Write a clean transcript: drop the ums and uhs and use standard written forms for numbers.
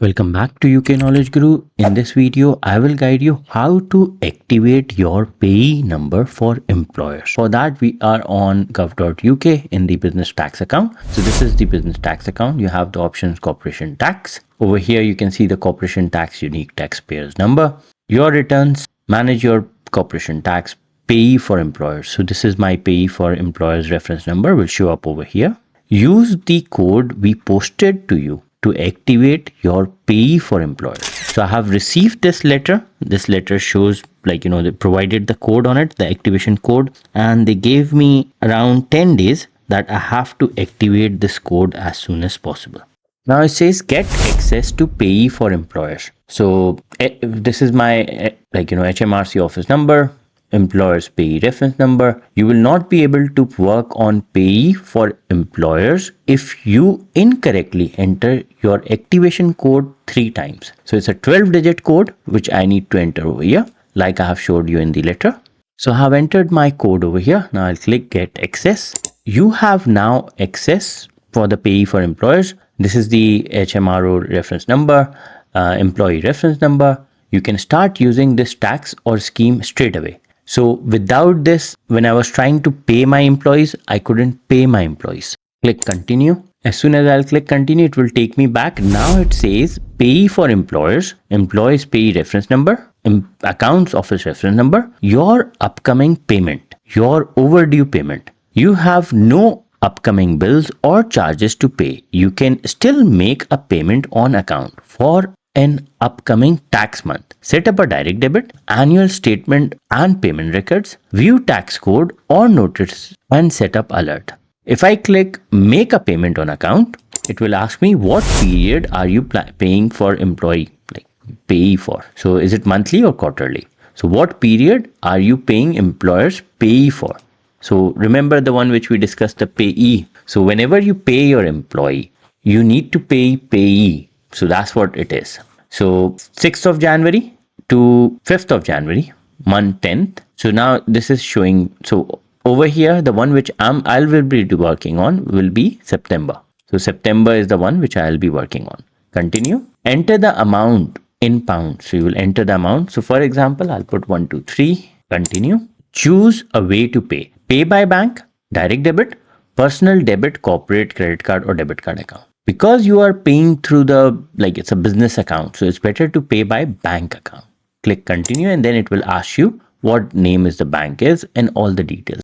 Welcome back to UK Knowledge Guru. In this video, I will guide you how to activate your payee number for employers. For that, we are on gov.uk in the business tax account. So this is the business tax account. You have the options corporation tax. Over here, you can see the corporation tax unique taxpayer's number, your returns, manage your corporation tax, payee for employers. So this is my payee for employers reference number will show up over here. Use the code we posted to you to activate your payee for employers. So I have received this letter. This letter shows they provided the code on it, the activation code, and they gave me around 10 days that I have to activate this code as soon as possible. Now it says get access to payee for employers. So this is my HMRC office number, employers payee reference number. You will not be able to work on payee for employers if you incorrectly enter your activation code 3 times. So it's a 12-digit code which I need to enter over here, like I have showed you in the letter. So I have entered my code over here. Now I'll click get access. You have now access for the payee for employers. This is the HMRO reference number, employee reference number. You can start using this tax or scheme straight away. So without this, when I was trying to pay my employees, I couldn't pay my employees. Click continue. As soon as I'll click continue, it will take me back. Now it says payee for employers, employees payee reference number, accounts office reference number, your upcoming payment, your overdue payment. You have no upcoming bills or charges to pay. You can still make a payment on account for an upcoming tax month. Set up a direct debit, annual statement and payment records, view tax code or notice and set up alert. If I click make a payment on account, it will ask me what period are you paying for employee, payee for. So is it monthly or quarterly? So what period are you paying employers payee for? So remember the one which we discussed, the payee. So whenever you pay your employee, you need to pay payee. So that's what it is. So 6th of January to 5th of January, month 10th. So now this is showing. So over here, the one which I will be working on will be September. So September is the one which I'll be working on. Continue. Enter the amount in pounds. So you will enter the amount. So for example, I'll put 123. Continue. Choose a way to pay. Pay by bank, direct debit, personal debit, corporate credit card or debit card account. Because you are paying through it's a business account, so it's better to pay by bank account. Click continue and then it will ask you what name is the bank is and all the details.